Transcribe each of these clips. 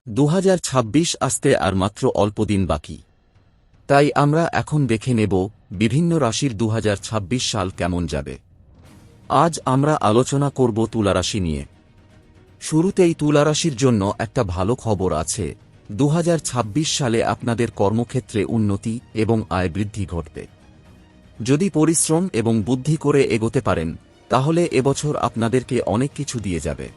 2026 আসতে আর মাত্র অল্প দিন বাকি। তাই আমরা এখন দেখে নেব বিভিন্ন রাশির 2026 সাল কেমন যাবে। আজ আমরা আলোচনা করব তুলা রাশি নিয়ে। শুরুতেই তুলা রাশির জন্য একটা ভালো খবর আছে। 2026 সালে আপনাদের কর্মক্ষেত্রে উন্নতি এবং আয় বৃদ্ধি ঘটবে। যদি পরিশ্রম এবং বুদ্ধি করে এগোতে পারেন তাহলে এবছর আপনাদেরকে অনেক কিছু দিয়ে যাবে।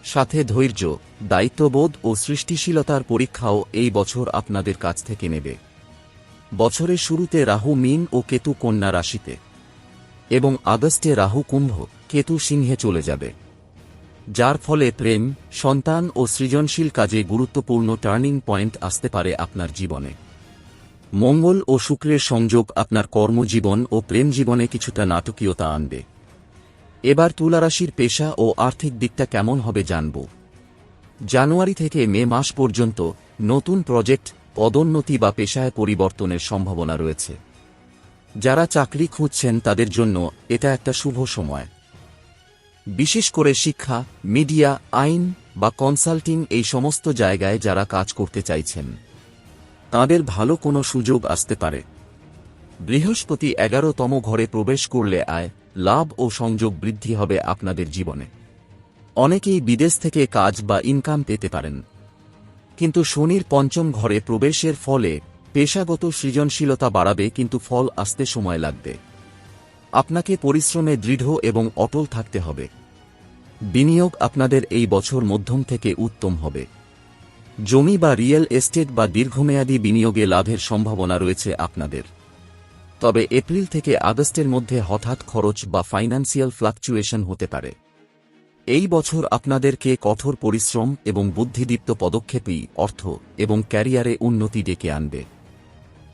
সাথে ধৈর্য, দায়িত্ববোধ ও সৃষ্টিশীলতার পরীক্ষাও এই বছর আপনাদের কাছ থেকে নেবে। বছরের শুরুতে রাহু মীন ও কেতু কন্যা রাশিতে এবং আগস্টে রাহু কুম্ভ, কেতু সিংহে চলে যাবে, যার ফলে প্রেম, সন্তান ও সৃজনশীল কাজে গুরুত্বপূর্ণ টার্নিং পয়েন্ট আসতে পারে আপনার জীবনে। মঙ্গল ও শুক্রের সংযোগ আপনার কর্মজীবন ও প্রেম জীবনে কিছুটা নাটকীয়তা আনবে। এবার তুলা রাশির পেশা ও আর্থিক দিকটা কেমন হবে জানব। জানুয়ারি থেকে মে মাস পর্যন্ত নতুন প্রজেক্ট, পদোন্নতি বা পেশায় পরিবর্তনের সম্ভাবনা রয়েছে। যারা চাকরি খুঁজছেন তাদের জন্য এটা একটা শুভ সময়। বিশেষ করে শিক্ষা, মিডিয়া, আইন বা কনসাল্টিং এই সমস্ত জায়গায় যারা কাজ করতে চাইছেন তাদের ভালো কোনো সুযোগ আসতে পারে। বৃহস্পতি 11তম ঘরে প্রবেশ করলে আয়, লাভ ও সংযোগ বৃদ্ধি হবে আপনাদের জীবনে। অনেকেই বিদেশ থেকে কাজ বা ইনকাম পেতে পারেন, কিন্তু শনির পঞ্চম ঘরে প্রবেশের ফলে পেশাগত সৃজনশীলতা বাড়াবে, কিন্তু ফল আসতে সময় লাগবে। আপনাকে পরিশ্রমে দৃঢ় এবং অটল থাকতে হবে। বিনিয়োগ আপনাদের এই বছর মধ্যম থেকে উত্তম হবে। জমি বা রিয়েল এস্টেট বা দীর্ঘমেয়াদী বিনিয়োগে লাভের সম্ভাবনা রয়েছে আপনাদের। তবে এপ্রিল থেকে আগস্টের মধ্যে হঠাৎ খরচ বা ফাইন্যান্সিয়াল ফ্লাকচুয়েশন হতে পারে। এই বছর আপনাদেরকে কঠোর পরিশ্রম এবং বুদ্ধিদীপ্ত পদক্ষেপই অর্থ এবং ক্যারিয়ারে উন্নতি ডেকে আনবে।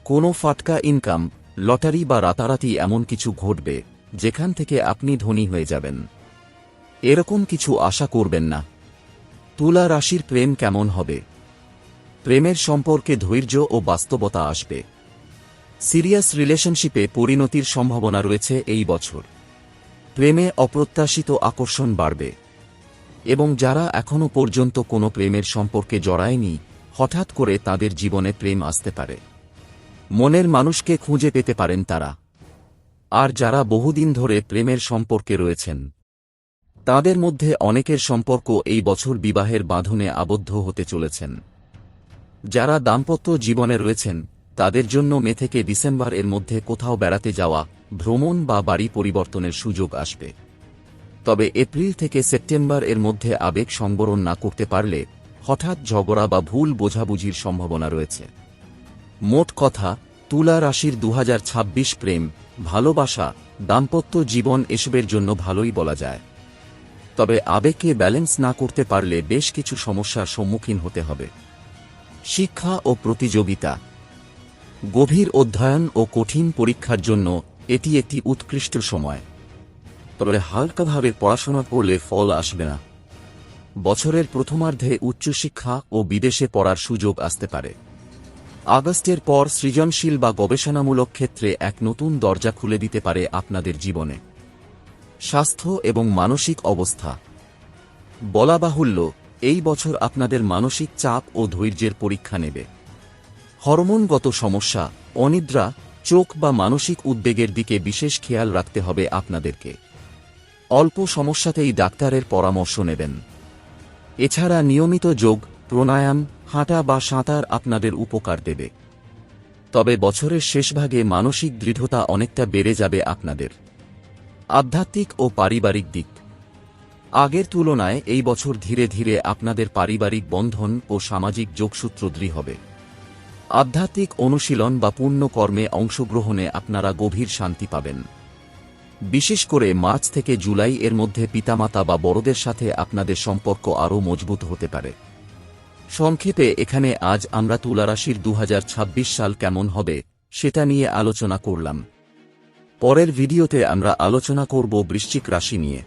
কোনো ফাটকা ইনকাম, লটারি বা রাতারাতি এমন কিছু ঘটবে যেখান থেকে আপনি ধনী হয়ে যাবেন। এরকম কিছু আশা করবেন না। তুলা রাশির প্রেম কেমন হবে? প্রেমের সম্পর্কে ধৈর্য ও বাস্তবতা আসবে। সিরিয়াস রিলেশনশিপে পরিণতির সম্ভাবনা রয়েছে এই বছর। প্রেমে অপ্রত্যাশিত আকর্ষণ বাড়বে এবং যারা এখনও পর্যন্ত কোনো প্রেমের সম্পর্কে জড়ায়নি, হঠাৎ করে তাদের জীবনে প্রেম আসতে পারে। মনের মানুষকে খুঁজে পেতে পারেন তারা। আর যারা বহুদিন ধরে প্রেমের সম্পর্কে রয়েছেন তাদের মধ্যে অনেকের সম্পর্ক এই বছর বিবাহের বাঁধনে আবদ্ধ হতে চলেছেন। যারা দাম্পত্য জীবনে রয়েছেন তাদের জন্য মে থেকে ডিসেম্বর এর মধ্যে কোথাও বেড়াতে যাওয়া, ভ্রমণ বা বাড়ি পরিবর্তনের সুযোগ আসবে। তবে এপ্রিল থেকে সেপ্টেম্বর এর মধ্যে আবেগ সংবরণ না করতে পারলে হঠাৎ ঝগড়া বা ভুল বোঝাবুঝির সম্ভাবনা রয়েছে। মোট কথা, তুলা রাশির 2026 প্রেম, ভালোবাসা, দাম্পত্য জীবন এসবের জন্য ভালোই বলা যায়। তবে আবেগকে ব্যালেন্স না করতে পারলে বেশ কিছু সমস্যার সম্মুখীন হতে হবে। শিক্ষা ও প্রতিযোগিতা, গভীর অধ্যয়ন ও কঠিন পরীক্ষার জন্য এটি একটি উৎকৃষ্ট সময়। তবে হালকাভাবে পড়াশোনা করলে ফল আসবে না। বছরের প্রথমার্ধে উচ্চশিক্ষা ও বিদেশে পড়ার সুযোগ আসতে পারে। আগস্টের পর সৃজনশীল বা গবেষণামূলক ক্ষেত্রে এক নতুন দরজা খুলে দিতে পারে আপনাদের জীবনে। স্বাস্থ্য এবং মানসিক অবস্থা, বলা বাহুল্য এই বছর আপনাদের মানসিক চাপ ও ধৈর্যের পরীক্ষা নেবে। হরমোনগত সমস্যা, অনিদ্রা, চোখ বা মানসিক উদ্বেগের দিকে বিশেষ খেয়াল রাখতে হবে আপনাদেরকে। অল্প সমস্যাতেই ডাক্তারের পরামর্শ নেবেন। এছাড়া নিয়মিত যোগ, প্রাণায়াম, হাঁটা বা সাঁতার আপনাদের উপকার দেবে। তবে বছরের শেষভাগে মানসিক দৃঢ়তা অনেকটা বেড়ে যাবে আপনাদের। আধ্যাত্মিক ও পারিবারিক দিক, আগের তুলনায় এই বছর ধীরে ধীরে আপনাদের পারিবারিক বন্ধন ও সামাজিক যোগসূত্র দৃঢ় হবে। আধ্যাত্মিক অনুশীলন বা পুণ্য কর্মে অংশগ্রহণে আপনারা গভীর শান্তি পাবেন। বিশেষ করে মার্চ থেকে জুলাই এর মধ্যে পিতামাতা বা বড়দের সাথে আপনাদের সম্পর্ক আরও মজবুত হতে পারে। সংক্ষেপে এখানে আজ আমরা তুলা রাশির 2026 সাল কেমন হবে সেটা নিয়ে আলোচনা করলাম। পরের ভিডিওতে আমরা আলোচনা করব বৃশ্চিক রাশি নিয়ে।